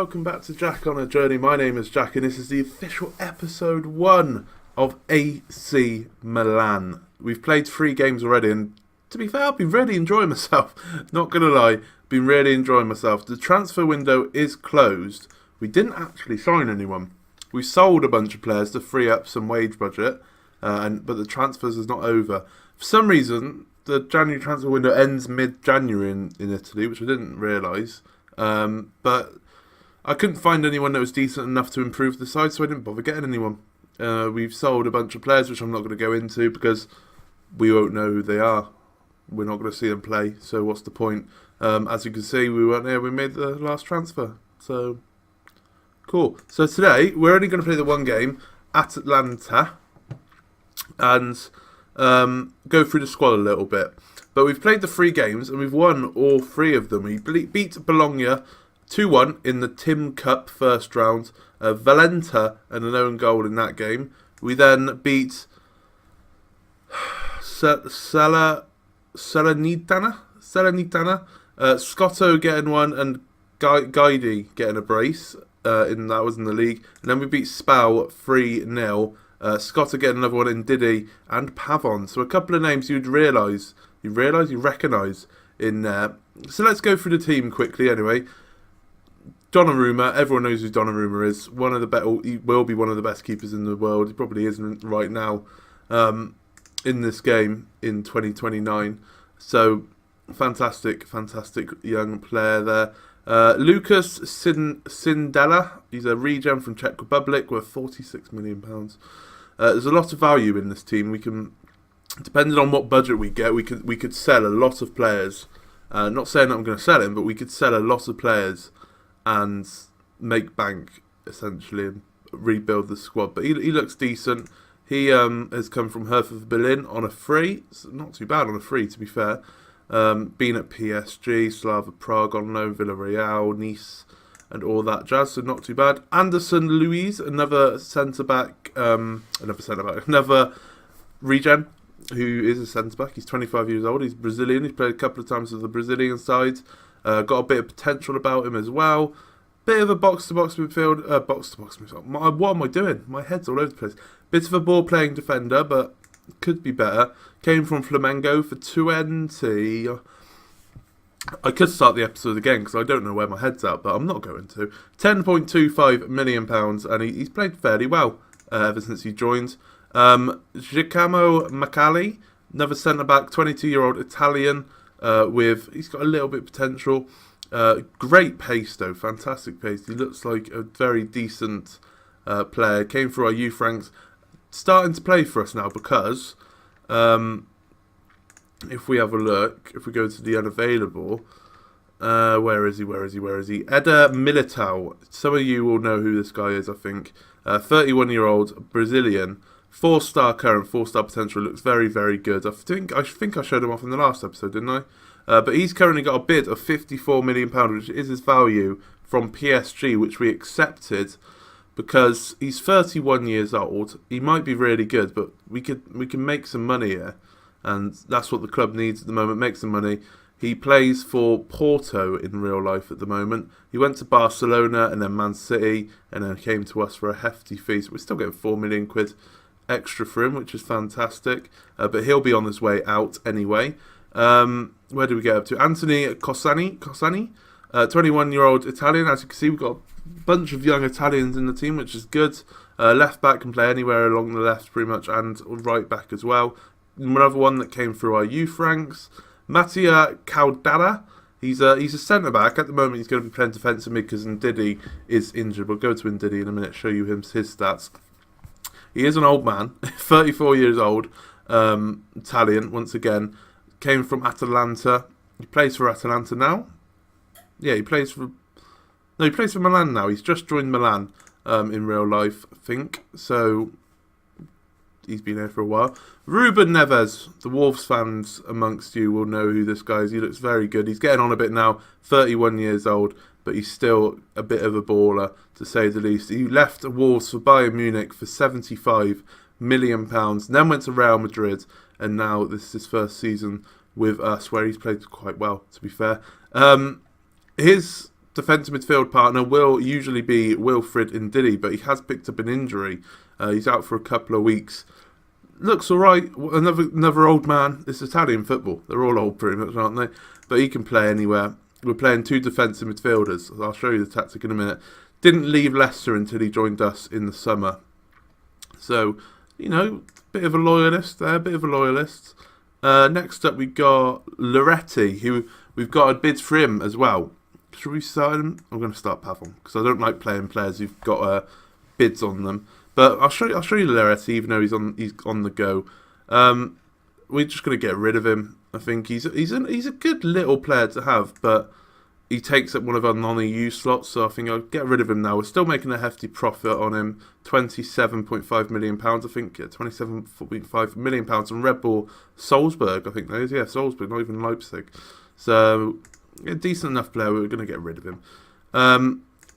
welcome back to Jack on a Journey. My name is Jack and this is the official episode 1 of AC Milan. We've played 3 games already and to be fair, I've been really enjoying myself. Not going to lie, been really enjoying myself. The transfer window is closed. We didn't actually sign anyone. We sold a bunch of players to free up some wage budget, but the transfers is not over. For some reason, the January transfer window ends mid-January in Italy, which I didn't realise. But I couldn't find anyone that was decent enough to improve the side, so I didn't bother getting anyone. We've sold a bunch of players, which I'm not going to go into because we won't know who they are. We're not going to see them play, so what's the point? As you can see, we weren't there. We made the last transfer, so cool. So today, we're only going to play the one game at Atlanta and go through the squad a little bit. But we've played the 3 games and we've won all 3 of them. We beat Bologna 2-1 in the Tim Cup first round. Valenta and an own goal in that game. We then beat Salernitana. Scotto getting one and Guidi getting a brace. That was in the league. And then we beat Spal 3-0. Scotto getting another one in Didi and Pavon. So a couple of names you recognise in there. So let's go through the team quickly anyway. Donnarumma, everyone knows who Donnarumma is. He will be one of the best keepers in the world. He probably isn't right now in this game in 2029. So fantastic young player there. Lucas Sindela, he's a regen from Czech Republic worth £46 million. There's a lot of value in this team. We can, depending on what budget we get, we could sell a lot of players. Not saying that I'm going to sell him, but we could sell a lot of players and make bank essentially and rebuild the squad. But he looks decent. He has come from Hertha Berlin on a free. It's not too bad on a free, to be fair. Been at PSG, Slava Prague on loan, Villarreal, Nice, and all that jazz. So not too bad. Anderson Luiz, another regen, who is a centre back. He's 25 years old. He's Brazilian. He's played a couple of times with the Brazilian side. Got a bit of potential about him as well. Bit of a box-to-box midfield. Box-to-box midfield. What am I doing? My head's all over the place. Bit of a ball-playing defender, but could be better. Came from Flamengo for 20. I could start the episode again because I don't know where my head's at, but I'm not going to. £10.25 million, and he's played fairly well ever since he joined. Giacomo Macali, another centre-back, 22-year-old Italian. He's got a little bit of potential. Great pace though, fantastic pace. He looks like a very decent player. Came through our youth ranks, starting to play for us now because if we have a look, if we go to the unavailable, where is he? Eder Militao. Some of you will know who this guy is, I think. 31-year-old Brazilian. 4-star current, 4-star potential, looks very, very good. I think I showed him off in the last episode, didn't I? But he's currently got a bid of £54 million, which is his value from PSG, which we accepted because he's 31 years old. He might be really good, but we can make some money here, and that's what the club needs at the moment, make some money. He plays for Porto in real life at the moment. He went to Barcelona and then Man City, and then came to us for a hefty fee. So we're still getting £4 million extra for him, which is fantastic, but he'll be on his way out anyway. Where do we get up to? Anthony Cossani, 21-year-old Italian. As you can see, we've got a bunch of young Italians in the team, which is good. Left back can play anywhere along the left pretty much, and right back as well. Another one that came through our youth ranks, Mattia Caudara. He's a centre back at the moment. He's going to be playing defensive mid because Ndidi is injured. We'll go to Ndidi in a minute, show you his stats. He is an old man, 34 years old, Italian, once again. Came from Atalanta. He plays for Atalanta now. Yeah, he plays for Milan now. He's just joined Milan in real life, I think. So, he's been here for a while. Ruben Neves, the Wolves fans amongst you will know who this guy is. He looks very good. He's getting on a bit now, 31 years old. But he's still a bit of a baller, to say the least. He left Wolves for Bayern Munich for £75 million, then went to Real Madrid, and now this is his first season with us, where he's played quite well, to be fair. His defensive midfield partner will usually be Wilfred Ndidi, but he has picked up an injury. He's out for a couple of weeks. Looks alright. Another old man. It's Italian football. They're all old pretty much, aren't they? But he can play anywhere. We're playing 2 defensive midfielders. I'll show you the tactic in a minute. Didn't leave Leicester until he joined us in the summer. So, bit of a loyalist there, Next up, we got Loretti, who we've got a bid for him as well. Should we start him? I'm going to start Pavon, because I don't like playing players who've got bids on them. But I'll show you Loretti, even though he's on the go. We're just going to get rid of him. I think he's a good little player to have, but he takes up one of our non-EU slots, so I think I'll get rid of him now. We're still making a hefty profit on him, £27.5 million, I think, £27.5 million on Red Bull Salzburg, I think that is. Yeah, Salzburg, not even Leipzig. So, a decent enough player, we're going to get rid of him.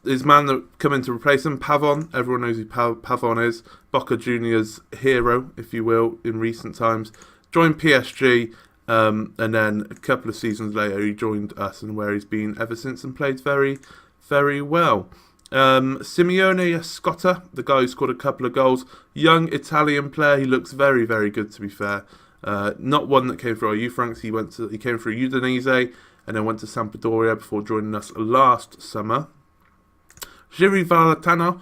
His man that come in to replace him, Pavon. Everyone knows who Pavon is. Boca Juniors' hero, if you will, in recent times. Joined PSG. And then a couple of seasons later, he joined us, and where he's been ever since, and played very, very well. Simeone Scotta, the guy who scored a couple of goals, young Italian player. He looks very, very good, to be fair. Not one that came through our youth ranks. He came through Udinese and then went to Sampdoria before joining us last summer. Jiri Valetana.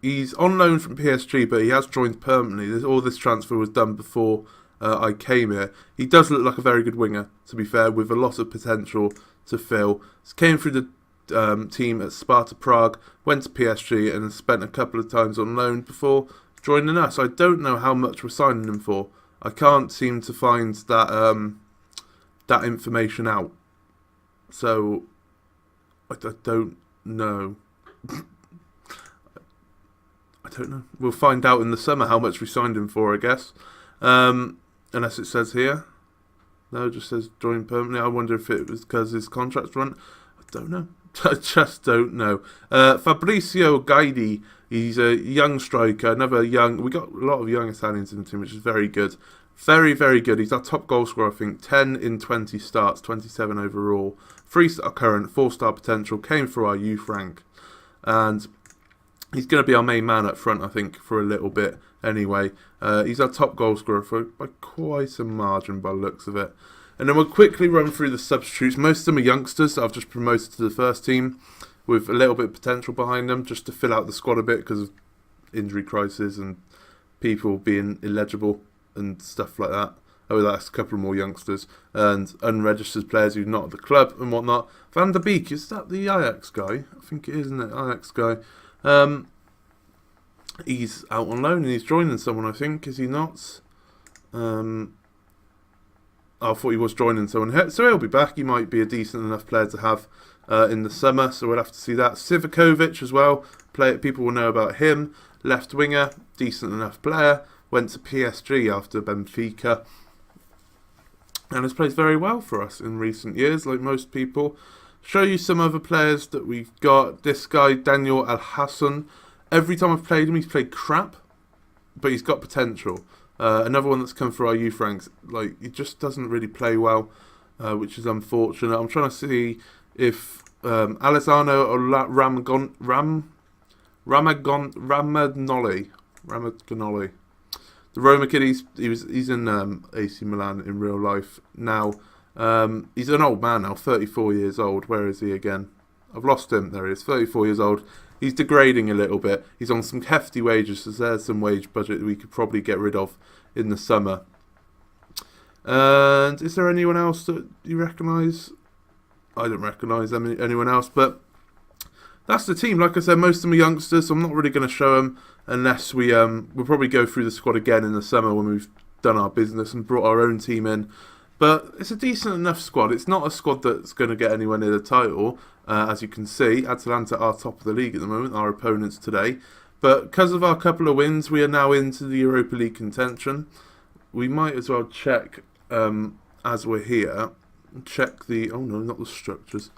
He's on loan from PSG, but he has joined permanently. All this transfer was done before I came here. He does look like a very good winger, to be fair, with a lot of potential to fill. He came through the team at Sparta Prague, went to PSG, and spent a couple of times on loan before joining us. I don't know how much we're signing him for. I can't seem to find that information out. So, I don't know. I don't know. We'll find out in the summer how much we signed him for, I guess. Unless it says here. No, it just says join permanently. I wonder if it was because his contract's run. I don't know. I just don't know. Fabrizio Guidi. He's a young striker. We got a lot of young Italians in the team, which is very good. Very, very good. He's our top goal scorer, I think. 10 in 20 starts, 27 overall. 3-star current, 4-star potential. Came through our youth rank. And he's going to be our main man up front, I think, for a little bit anyway. He's our top goal scorer by quite a margin by the looks of it. And then we'll quickly run through the substitutes. Most of them are youngsters that I've just promoted to the first team with a little bit of potential behind them, just to fill out the squad a bit because of injury crisis and people being illegible and stuff like that. Oh, that's a couple more youngsters and unregistered players who are not at the club and whatnot. Van der Beek, is that the Ajax guy? I think it is, isn't it? Ajax guy. He's out on loan and he's joining someone, I think. Is he not? I thought he was joining someone. So he'll be back. He might be a decent enough player to have in the summer. So we'll have to see that. Sivikovic as well. People will know about him. Left winger. Decent enough player. Went to PSG after Benfica. And has played very well for us in recent years, like most people. Show you some other players that we've got. This guy, Daniel Al-Hassan. Every time I've played him, he's played crap. But he's got potential. Another one that's come through our youth ranks. He just doesn't really play well, which is unfortunate. I'm trying to see if Alessandro or Ramagnoli. The Roma kid, he's in AC Milan in real life now. He's an old man now, 34 years old. Where is he again? I've lost him. There he is, 34 years old. He's degrading a little bit. He's on some hefty wages, so there's some wage budget that we could probably get rid of in the summer. And is there anyone else that you recognise? I don't recognise anyone else, but that's the team. Like I said, most of them are youngsters, so I'm not really going to show them unless we'll probably go through the squad again in the summer when we've done our business and brought our own team in. But it's a decent enough squad. It's not a squad that's going to get anywhere near the title. As you can see, Atalanta are top of the league at the moment, our opponents today. But because of our couple of wins, we are now into the Europa League contention. We might as well check, as we're here, check the... Oh no, not the structures.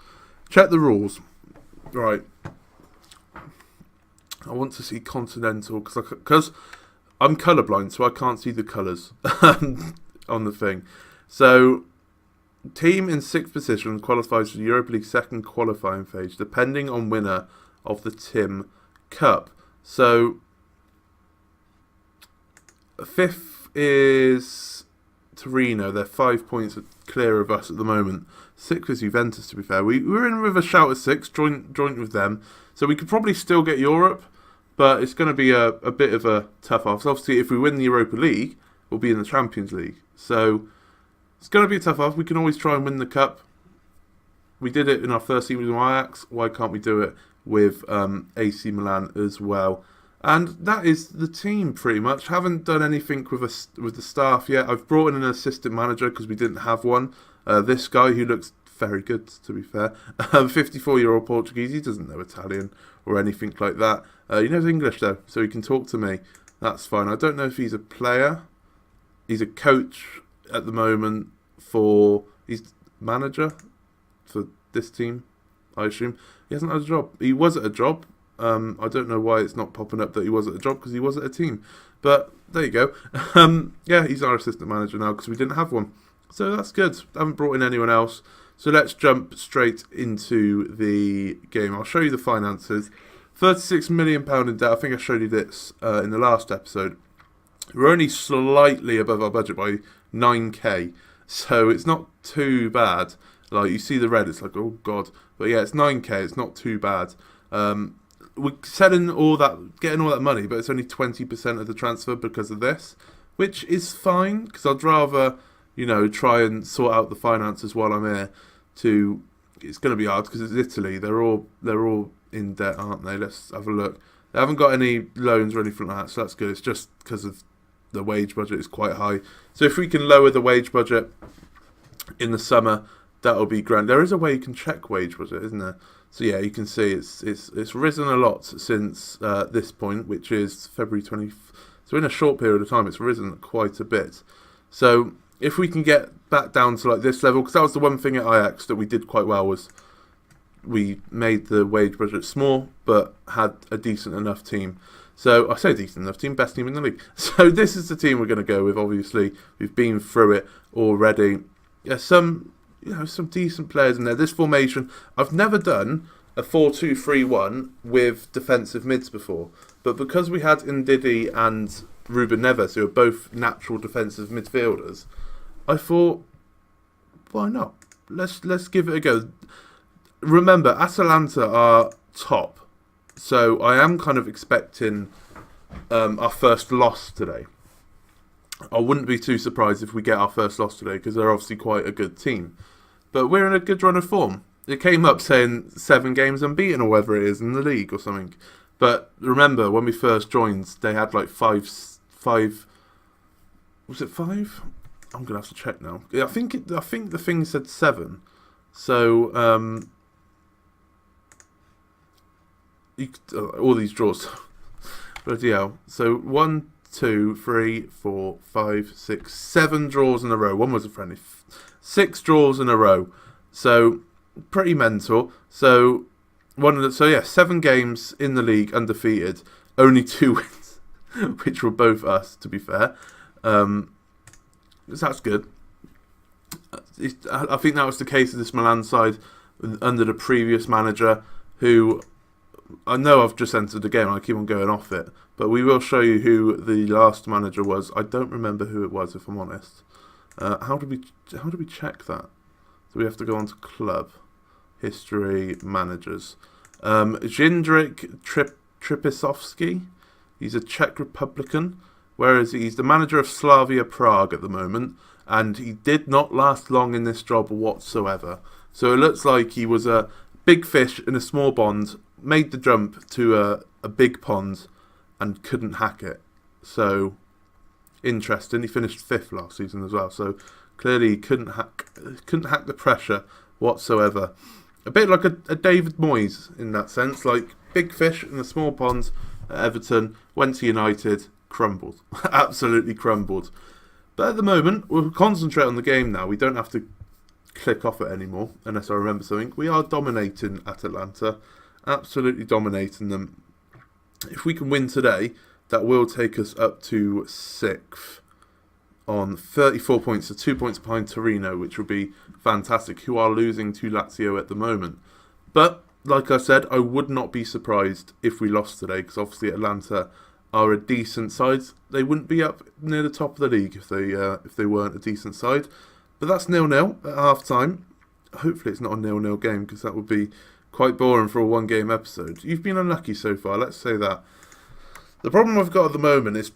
Check the rules. Right. I want to see continental, because I'm colourblind, so I can't see the colours on the thing. So, Team in 6th position qualifies for the Europa League second qualifying phase, depending on winner of the Tim Cup. So, 5th is Torino. They're 5 points clear of us at the moment. 6th is Juventus, to be fair. We were in with a shout at 6, joint with them. So we could probably still get Europe, but it's going to be a bit of a tough ask. Obviously, if we win the Europa League, we'll be in the Champions League. So it's going to be a tough ask. We can always try and win the Cup. We did it in our first season with Ajax. Why can't we do it with AC Milan as well? And that is the team, pretty much. Haven't done anything with the staff yet. I've brought in an assistant manager because we didn't have one. This guy who looks very good, to be fair. 54-year-old Portuguese. He doesn't know Italian or anything like that. He knows English, though, so he can talk to me. That's fine. I don't know if he's a player. He's a coach at the moment he's manager for this team, I assume. He hasn't had a job. He was at a job. I don't know why it's not popping up that he was at a job, because he was at a team. But there you go. Yeah, he's our assistant manager now because we didn't have one. So that's good. I haven't brought in anyone else. So let's jump straight into the game. I'll show you the finances. £36 million in debt. I think I showed you this in the last episode. We're only slightly above our budget by 9k. So it's not too bad. Like, you see the red, it's like, oh god. But yeah, it's 9k. It's not too bad. We're getting all that money, but it's only 20% of the transfer because of this, which is fine, because I'd rather, try and sort out the finances while I'm here. It's going to be hard because it's Italy. They're all in debt, aren't they? Let's have a look. They haven't got any loans or anything like that, so that's good. It's just because of the wage budget is quite high. So if we can lower the wage budget in the summer, that'll be grand. There is a way you can check wage budget, isn't there? So yeah, you can see it's risen a lot since this point, which is February 20. So in a short period of time, it's risen quite a bit. So if we can get back down to like this level, because that was the one thing at Ajax that we did quite well, was we made the wage budget small, but had a decent enough team. So I say decent enough team, best team in the league. So this is the team we're going to go with. Obviously, we've been through it already. Yeah, some decent players in there. This formation, I've never done a 4-2-3-1 with defensive mids before, but because we had Ndidi and Ruben Neves, who are both natural defensive midfielders, I thought, why not? Let's give it a go. Remember, Atalanta are top, so I am kind of expecting our first loss today. I wouldn't be too surprised if we get our first loss today, because they're obviously quite a good team. But we're in a good run of form. It came up saying 7 games unbeaten or whatever it is in the league or something. But remember, when we first joined, they had like five. Was it 5? I'm gonna have to check now. Yeah, I think the thing said 7. So all these draws. Bloody hell. So 1, 2, 3, 4, 5, 6, 7 draws in a row. One was a friendly. 6 draws in a row. So pretty mental. So 7 games in the league undefeated. Only 2 wins, which were both us, to be fair. So that's good. I think that was the case of this Milan side under the previous manager, who I know I've just entered the game. I keep on going off it, but we will show you who the last manager was. I don't remember who it was, if I'm honest. How do we check that? So we have to go on to club history managers. Jindřich Trpišovský. He's a Czech Republican, whereas he's the manager of Slavia Prague at the moment, and he did not last long in this job whatsoever. So it looks like he was a big fish in a small pond, made the jump to a big pond, and couldn't hack it. So interesting. He finished 5th last season as well. So clearly he couldn't hack the pressure whatsoever. A bit like a David Moyes in that sense, like big fish in a small pond at Everton, went to United, crumbled. Absolutely crumbled. But at the moment, we'll concentrate on the game now. We don't have to click off it anymore, unless I remember something. We are dominating Atalanta. Absolutely dominating them. If we can win today, that will take us up to 6th on 34 points, so 2 points behind Torino, which would be fantastic, who are losing to Lazio at the moment. But, like I said, I would not be surprised if we lost today, because obviously Atlanta are a decent side. They wouldn't be up near the top of the league if they weren't a decent side. But that's 0-0 at half-time. Hopefully it's not a 0-0 game, because that would be quite boring for a one-game episode. You've been unlucky so far, let's say that. The problem I've got at the moment is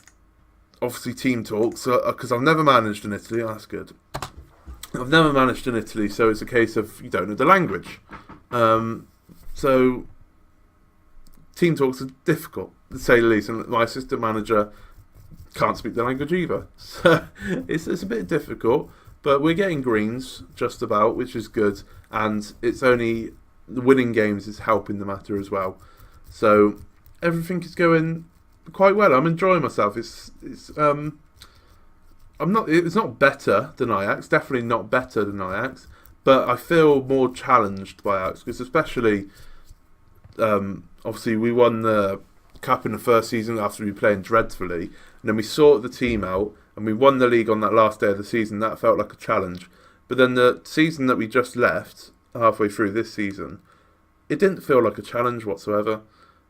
obviously team talks, because I've never managed in Italy. Oh, that's good. I've never managed in Italy, so it's a case of you don't know the language. So team talks are difficult, to say the least, and my assistant manager can't speak the language either. So it's a bit difficult, but we're getting greens just about, which is good, and it's only the winning games is helping the matter as well. So everything is going quite well. I'm enjoying myself. It's not better than Ajax, definitely not better than Ajax, but I feel more challenged by Ajax, because especially obviously we won the cup in the first season after we were playing dreadfully, and then we sorted the team out and we won the league on that last day of the season. That felt like a challenge. But then the season that we just left, halfway through this season, it didn't feel like a challenge whatsoever.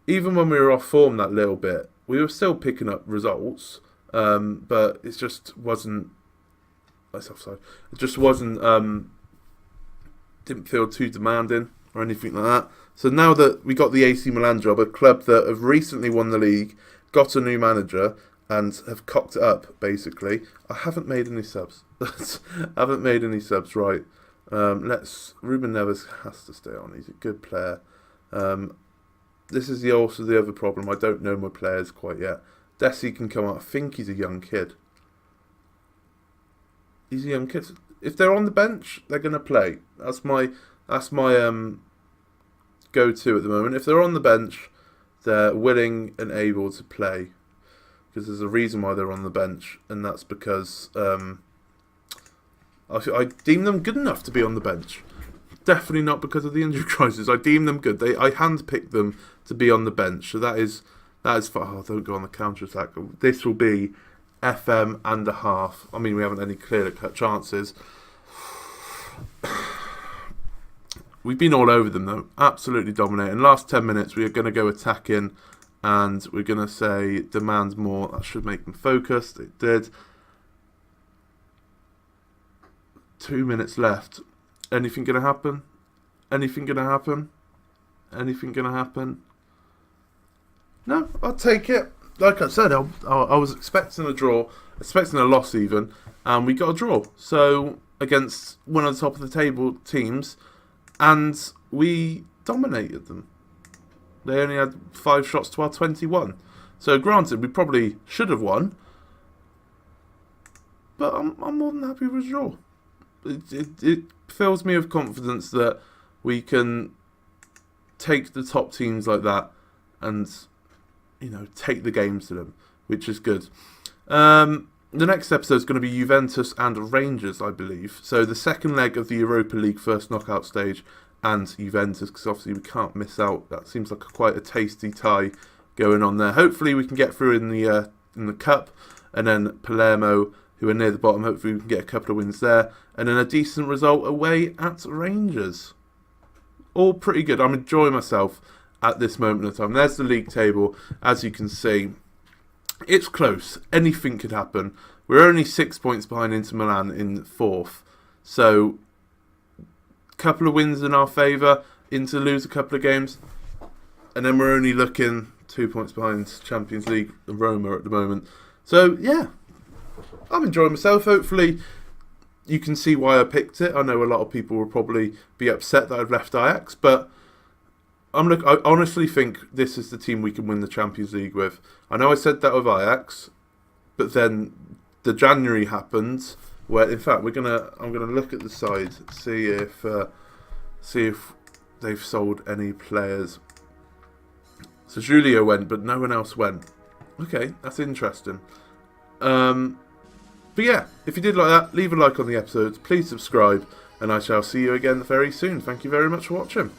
Even when we were off form that little bit, we were still picking up results, but it just wasn't. That's offside. It just wasn't. Didn't feel too demanding or anything like that. So now that we got the AC Milan job, a club that have recently won the league, got a new manager, and have cocked it up, basically. I haven't made any subs. Right. Ruben Neves has to stay on. He's a good player. This is also the other problem. I don't know my players quite yet. Desi can come out. I think he's a young kid. He's a young kid. If they're on the bench, they're going to play. That's my go-to at the moment. If they're on the bench, they're willing and able to play. Because there's a reason why they're on the bench, and that's because I deem them good enough to be on the bench. Definitely not because of the injury crisis. I deem them good. I handpicked them to be on the bench. So that is don't go on the counter attack. This will be FM and a half. I mean, we haven't any clear-cut chances. We've been all over them though, absolutely dominating. Last 10 minutes, we are going to go attacking, and we're going to say demand more. That should make them focused. It did. 2 minutes left. Anything going to happen? Anything going to happen? Anything going to happen? No, I'll take it. Like I said, I was expecting a draw, expecting a loss even, and we got a draw. So, against one of the top of the table teams, and we dominated them. They only had 5 shots to our 21. So, granted, we probably should have won, but I'm more than happy with a draw. It fills me with confidence that we can take the top teams like that and, take the games to them, which is good. The next episode is going to be Juventus and Rangers, I believe. So the second leg of the Europa League first knockout stage and Juventus, because obviously we can't miss out. That seems like quite a tasty tie going on there. Hopefully we can get through in the cup, and then Palermo, who are near the bottom, hopefully we can get a couple of wins there, and then a decent result away at Rangers. All pretty good. I'm enjoying myself at this moment of time. There's the league table. As you can see, it's close. Anything could happen. We're only 6 points behind Inter Milan in 4th. So, a couple of wins in our favour. Inter lose a couple of games. And then we're only looking 2 points behind Champions League Roma at the moment. So, yeah. I'm enjoying myself. Hopefully, you can see why I picked it. I know a lot of people will probably be upset that I've left Ajax, but I honestly think this is the team we can win the Champions League with. I know I said that with Ajax, but then the January happened, where in fact I'm gonna look at the side, see if they've sold any players. So Julio went, but no one else went. Okay, that's interesting. But yeah, if you did like that, leave a like on the episode, please subscribe, and I shall see you again very soon. Thank you very much for watching.